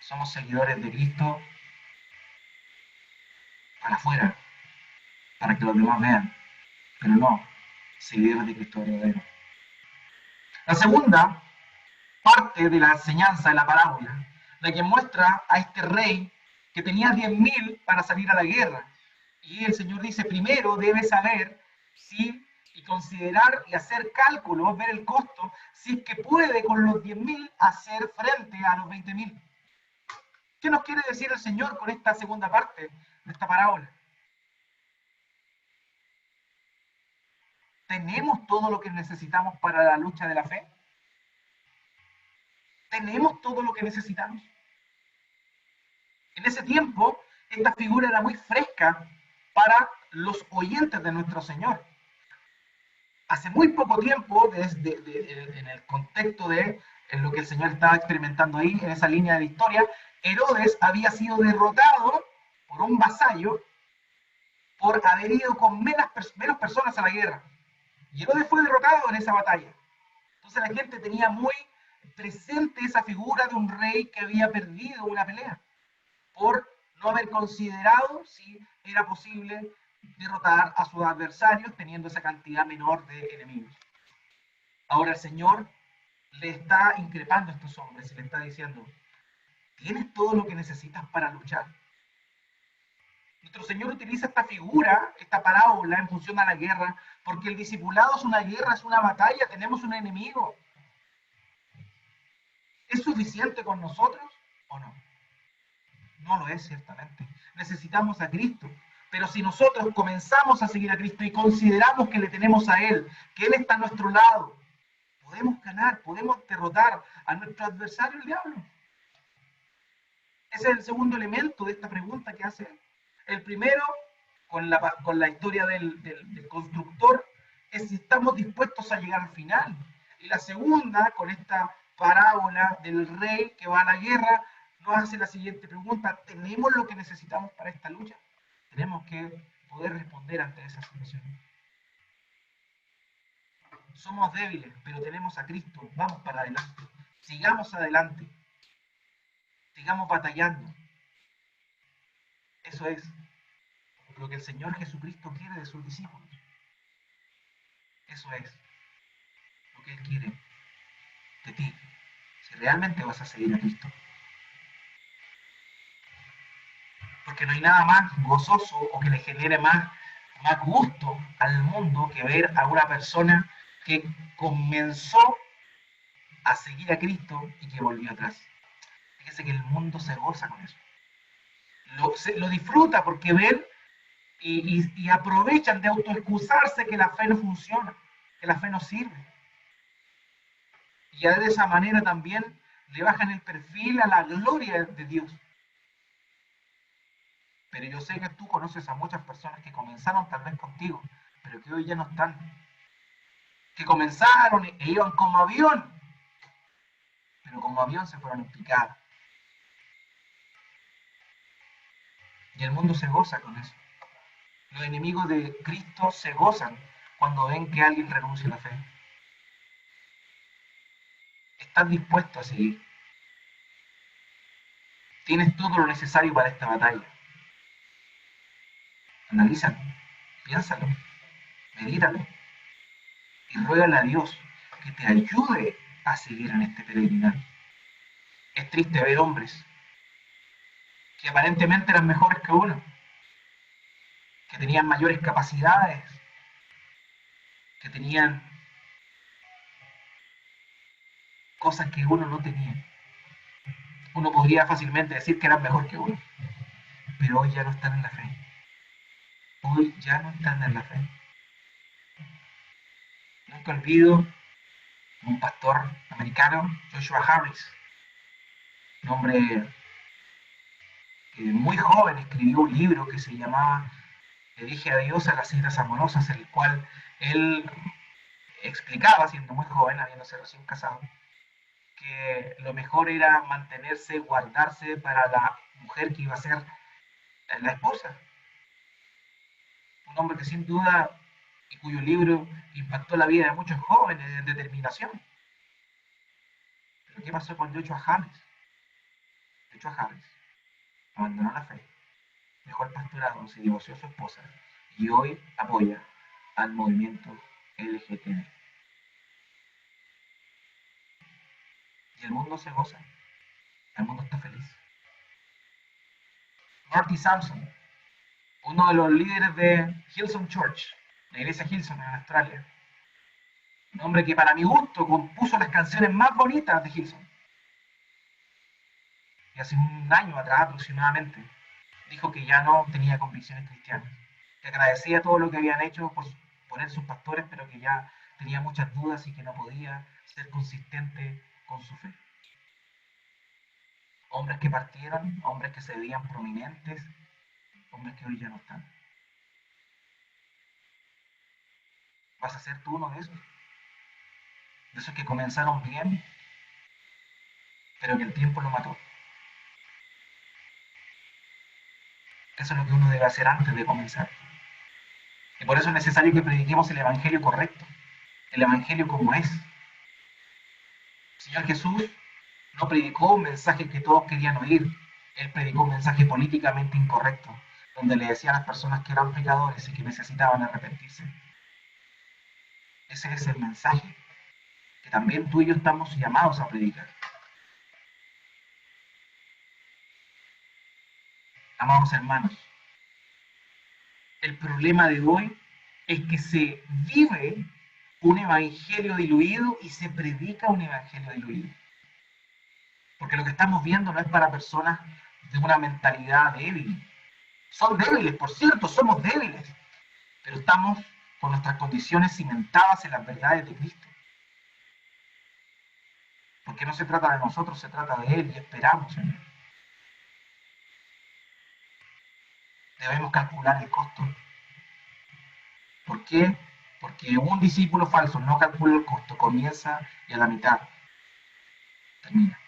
Somos seguidores de Cristo para afuera, para que los demás vean, pero no seguidores de Cristo verdadero. La segunda parte de la enseñanza de la parábola, la que muestra a este rey que tenía 10.000 para salir a la guerra. Y el Señor dice, primero debe saber si y considerar y hacer cálculos, ver el costo, si es que puede con los 10.000 hacer frente a los 20.000. ¿Qué nos quiere decir el Señor con esta segunda parte de esta parábola? ¿Tenemos todo lo que necesitamos para la lucha de la fe? ¿Tenemos todo lo que necesitamos? En ese tiempo, esta figura era muy fresca para los oyentes de nuestro Señor. Hace muy poco tiempo, en el contexto de en lo que el Señor estaba experimentando ahí, en esa línea de la historia, Herodes había sido derrotado por un vasallo por haber ido con menos personas a la guerra. Y Herodes fue derrotado en esa batalla. Entonces la gente tenía muy presente esa figura de un rey que había perdido una pelea por no haber considerado si era posible derrotar a sus adversarios teniendo esa cantidad menor de enemigos. Ahora el Señor le está increpando a estos hombres y le está diciendo, ¿tienes todo lo que necesitas para luchar? Nuestro Señor utiliza esta figura, esta parábola en función a la guerra, porque el discipulado es una guerra, es una batalla, tenemos un enemigo. ¿Es suficiente con nosotros o no? No lo es, ciertamente. Necesitamos a Cristo. Pero si nosotros comenzamos a seguir a Cristo y consideramos que le tenemos a Él, que Él está a nuestro lado, podemos ganar, podemos derrotar a nuestro adversario, el diablo. Ese es el segundo elemento de esta pregunta que hace él. El primero, con la historia del constructor, es si estamos dispuestos a llegar al final. Y la segunda, con esta parábola del rey que va a la guerra, nos hace la siguiente pregunta: ¿tenemos lo que necesitamos para esta lucha? Tenemos que poder responder ante esa situación. Somos débiles, pero tenemos a Cristo. Vamos para adelante. Sigamos adelante. Sigamos batallando. Eso es lo que el Señor Jesucristo quiere de sus discípulos. Eso es lo que Él quiere de ti, si realmente vas a seguir a Cristo. Porque no hay nada más gozoso o que le genere más gusto al mundo que ver a una persona que comenzó a seguir a Cristo y que volvió atrás. Fíjese que el mundo se goza con eso. Lo disfruta porque ven y aprovechan de autoexcusarse que la fe no funciona, que la fe no sirve. Y ya de esa manera también le bajan el perfil a la gloria de Dios. Pero yo sé que tú conoces a muchas personas que comenzaron tal vez contigo, pero que hoy ya no están. Que comenzaron e iban como avión, pero como avión se fueron en picada. Y el mundo se goza con eso. Los enemigos de Cristo se gozan cuando ven que alguien renuncia a la fe. Estás dispuesto a seguir. Tienes todo lo necesario para esta batalla. Analízalo, piénsalo, medítalo y ruégale a Dios que te ayude a seguir en este peregrinar. Es triste ver hombres que aparentemente eran mejores que uno, que tenían mayores capacidades, que tenían cosas que uno no tenía. Uno podría fácilmente decir que eran mejor que uno, pero hoy ya no están en la fe. Hoy ya no están en la fe. Nunca olvido un pastor americano, Joshua Harris, un hombre que muy joven escribió un libro que se llamaba Le dije adiós a las citas amorosas, en el cual él explicaba, siendo muy joven, habiéndose recién casado, que lo mejor era mantenerse, guardarse para la mujer que iba a ser la esposa. Un hombre que sin duda y cuyo libro impactó la vida de muchos jóvenes en determinación. Pero ¿qué pasó con Joshua James? echó a Harris, abandonó la fe, dejó el pastorado, se divorció de su esposa y hoy apoya al movimiento LGTB. Y el mundo se goza, el mundo está feliz. Marty Sampson, uno de los líderes de Hillsong Church, la iglesia Hillsong en Australia, un hombre que para mi gusto compuso las canciones más bonitas de Hillsong. Y hace un año atrás aproximadamente dijo que ya no tenía convicciones cristianas, que agradecía todo lo que habían hecho por poner sus pastores, pero que ya tenía muchas dudas y que no podía ser consistente con su fe. Hombres que partieron, hombres que se veían prominentes, hombres que hoy ya no están. ¿Vas a ser tú uno de esos? De esos que comenzaron bien, pero que el tiempo lo mató. Eso es lo que uno debe hacer antes de comenzar. Y por eso es necesario que prediquemos el Evangelio correcto, el Evangelio como es. El Señor Jesús no predicó un mensaje que todos querían oír, Él predicó un mensaje políticamente incorrecto, donde le decía a las personas que eran pecadores y que necesitaban arrepentirse. Ese es el mensaje que también tú y yo estamos llamados a predicar. Amados hermanos, el problema de hoy es que se vive un evangelio diluido y se predica un evangelio diluido. Porque lo que estamos viendo no es para personas de una mentalidad débil. Son débiles, por cierto, somos débiles, pero estamos con nuestras condiciones cimentadas en las verdades de Cristo. Porque no se trata de nosotros, se trata de Él y esperamos en Él. Debemos calcular el costo. ¿Por qué? Porque un discípulo falso no calcula el costo, comienza y a la mitad termina.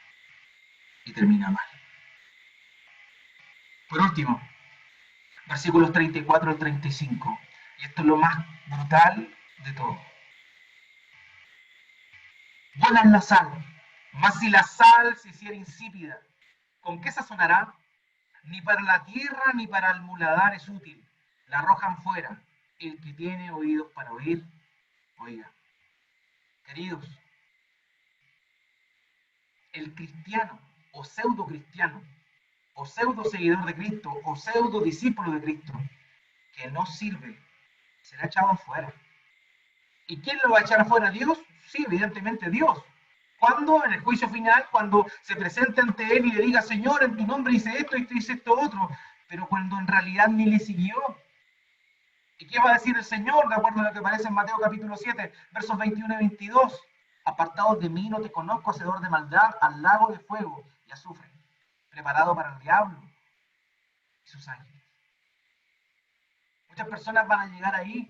Y termina mal. Por último, versículos 34 al 35. Y esto es lo más brutal de todo. Buena es la sal, mas si la sal se hiciera insípida, ¿con qué sazonará? Ni para la tierra ni para el muladar es útil. La arrojan fuera. El que tiene oídos para oír, oiga. Queridos, el cristiano o pseudo cristiano o pseudo seguidor de Cristo o pseudo discípulo de Cristo que no sirve será echado afuera. ¿Y quién lo va a echar afuera? ¿Dios? Sí, evidentemente Dios. ¿Cuándo? En el juicio final, cuando se presente ante Él y le diga, Señor, en tu nombre hice esto, hice esto otro, pero cuando en realidad ni le siguió. ¿Y qué va a decir el Señor? De acuerdo a lo que aparece en Mateo capítulo 7, versos 21 y 22. Apartados de mí, no te conozco, hacedor de maldad, al lago de fuego y azufre, preparado para el diablo y sus ángeles. Muchas personas van a llegar ahí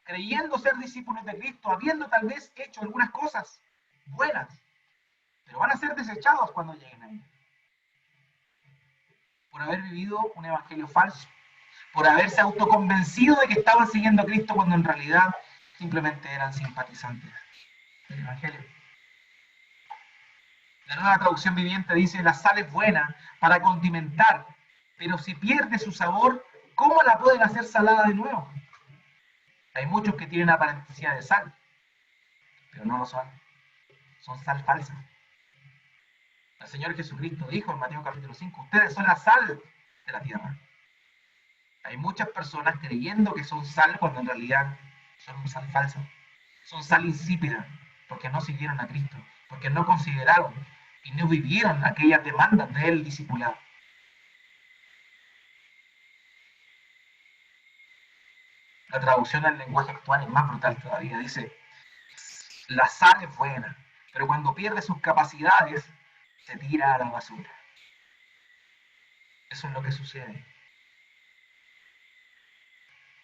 creyendo ser discípulos de Cristo, habiendo tal vez hecho algunas cosas buenas, pero van a ser desechados cuando lleguen ahí. Por haber vivido un evangelio falso, por haberse autoconvencido de que estaban siguiendo a Cristo cuando en realidad simplemente eran simpatizantes del evangelio. La nueva traducción viviente dice, la sal es buena para condimentar, pero si pierde su sabor, ¿cómo la pueden hacer salada de nuevo? Hay muchos que tienen apariencia de sal, pero no lo son. Son sal falsa. El Señor Jesucristo dijo en Mateo capítulo 5, ustedes son la sal de la tierra. Hay muchas personas creyendo que son sal cuando en realidad son sal falsa. Son sal insípida porque no siguieron a Cristo, porque no consideraron y no vivieron aquellas demandas del discipulado. La traducción al lenguaje actual es más brutal todavía. Dice, la sal es buena, pero cuando pierde sus capacidades, se tira a la basura. Eso es lo que sucede.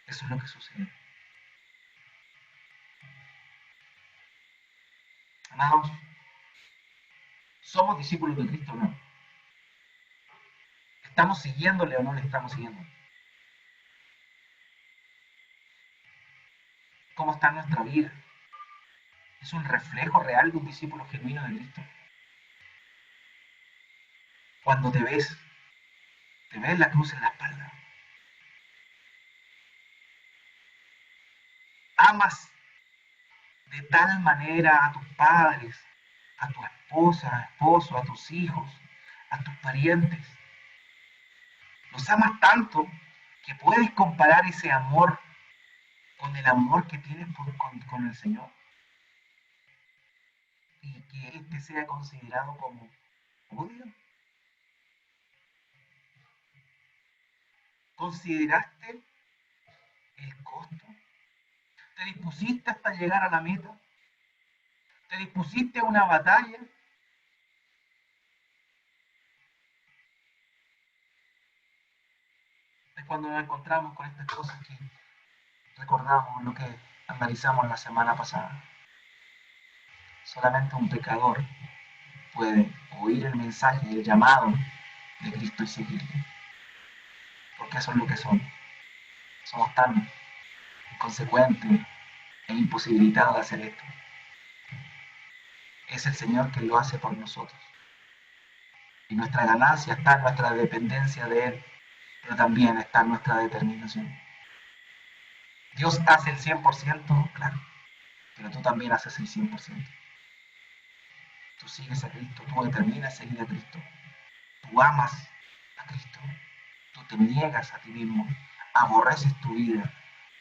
Eso es lo que sucede. Amados, ¿somos discípulos de Cristo o no? ¿Estamos siguiéndole o no le estamos siguiendo? ¿Cómo está nuestra vida? ¿Es un reflejo real de un discípulo genuino de Cristo? cuando te ves la cruz en la espalda. Amas de tal manera a tus padres, a tu esposa, esposo, a tus hijos, a tus parientes. Los amas tanto que puedes comparar ese amor con el amor que tienes con el Señor. Y que este sea considerado como odio. ¿Consideraste el costo? ¿Te dispusiste hasta llegar a la meta? ¿Te dispusiste a una batalla? Es cuando nos encontramos con estas cosas que recordamos lo que analizamos la semana pasada. Solamente un pecador puede oír el mensaje, el llamado de Cristo y seguirle. Porque eso es lo que somos. Somos tan inconsecuentes e imposibilitados de hacer esto. Es el Señor quien lo hace por nosotros. Y nuestra ganancia está en nuestra dependencia de Él, pero también está en nuestra determinación. Dios hace el 100%, claro, pero tú también haces el 100%. Tú sigues a Cristo, tú determinas seguir a Cristo. Tú amas a Cristo. Tú te niegas a ti mismo, aborreces tu vida,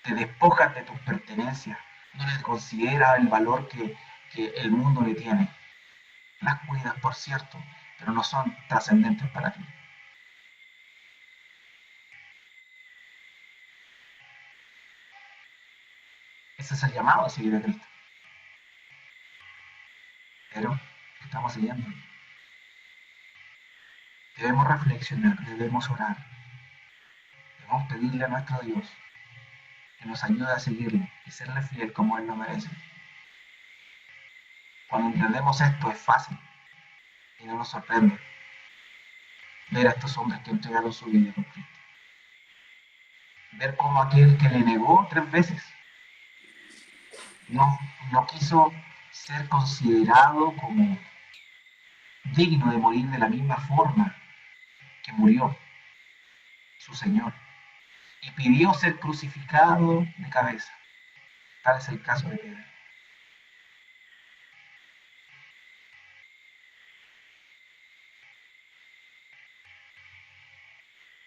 te despojas de tus pertenencias, no le consideras el valor que el mundo le tiene. Las cuidas, por cierto, pero no son trascendentes para ti. Ese es el llamado a seguir a Cristo. Pero estamos siguiendo. Debemos reflexionar, debemos orar, debemos pedirle a nuestro Dios que nos ayude a seguirle y serle fiel como Él lo merece. Cuando entendemos esto es fácil y no nos sorprende ver a estos hombres que entregaron su vida por Cristo. Ver cómo aquel que le negó 3 veces no quiso ser considerado como digno de morir de la misma forma que murió su Señor y pidió ser crucificado de cabeza. Tal es el caso de Pedro.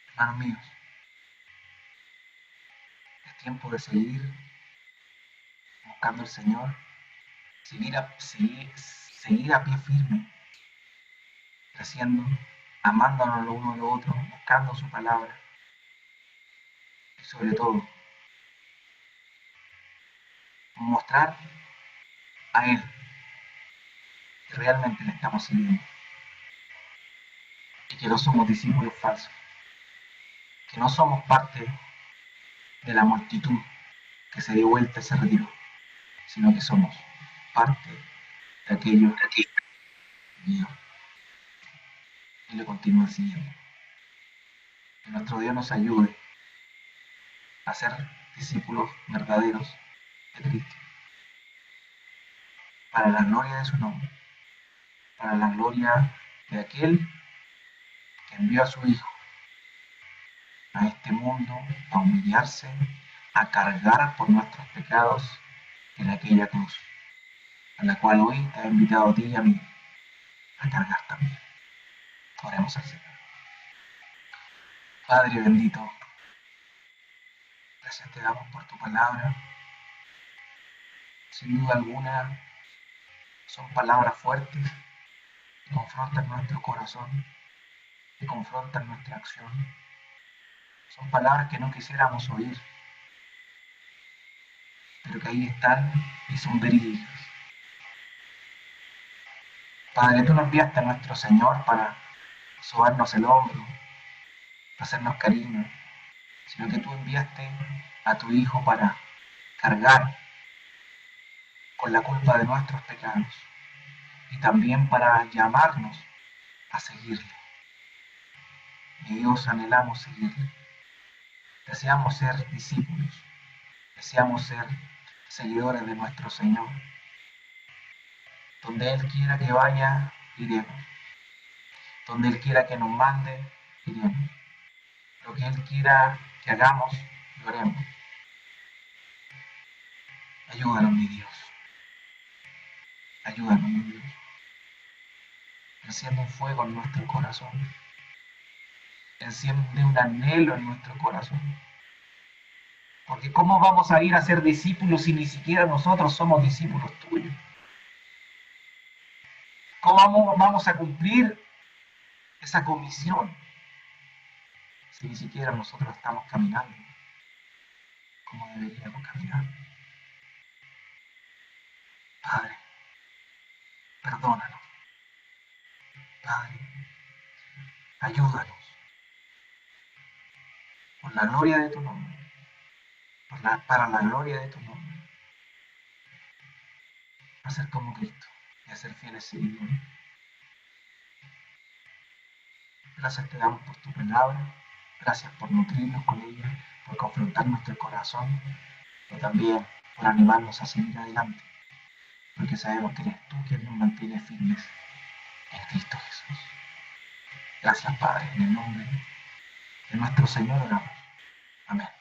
Hermanos míos, es tiempo de seguir buscando al Señor, seguir a pie firme, creciendo, amándonos lo uno a lo otro, buscando su palabra y sobre todo mostrar a Él que realmente le estamos siguiendo y que no somos discípulos falsos, que no somos parte de la multitud que se dio vuelta y se retiró, sino que somos parte de aquellos que Dios y le continúan siguiendo. Que nuestro Dios nos ayude a ser discípulos verdaderos de Cristo, para la gloria de su nombre, para la gloria de aquel que envió a su Hijo a este mundo a humillarse, a cargar por nuestros pecados en aquella cruz, a la cual hoy te ha invitado a ti y a mí a cargar también. Oremos al Señor. Padre bendito, gracias te damos por tu palabra. Sin duda alguna, son palabras fuertes que confrontan nuestro corazón, que confrontan nuestra acción. Son palabras que no quisiéramos oír, pero que ahí están y son verídicas. Padre, tú no enviaste a nuestro Señor para sobarnos el hombro, para hacernos cariño, sino que tú enviaste a tu Hijo para cargar con la culpa de nuestros pecados y también para llamarnos a seguirle. Mi Dios, anhelamos seguirle. Deseamos ser discípulos, deseamos ser seguidores de nuestro Señor. Donde Él quiera que vaya, iremos. Donde Él quiera que nos mande, iremos. Lo que Él quiera que hagamos, lo haremos. Ayúdanos, mi Dios. Ayúdanos, mi Dios. Enciende un fuego en nuestro corazón. Enciende un anhelo en nuestro corazón. Porque ¿cómo vamos a ir a ser discípulos si ni siquiera nosotros somos discípulos tuyos? ¿Cómo vamos a cumplir esa comisión si ni siquiera nosotros estamos caminando como deberíamos caminar? Padre, perdónanos. Padre, ayúdanos. Por la gloria de tu nombre. Para la gloria de tu nombre. A ser como Cristo y a ser fieles seguidores. Gracias te damos por tu palabra. Gracias por nutrirnos con ella, por confrontar nuestro corazón, pero también por animarnos a seguir adelante. Porque sabemos que eres tú quien nos mantiene firmes en Cristo Jesús. Gracias, Padre, en el nombre de nuestro Señor oramos. Amén.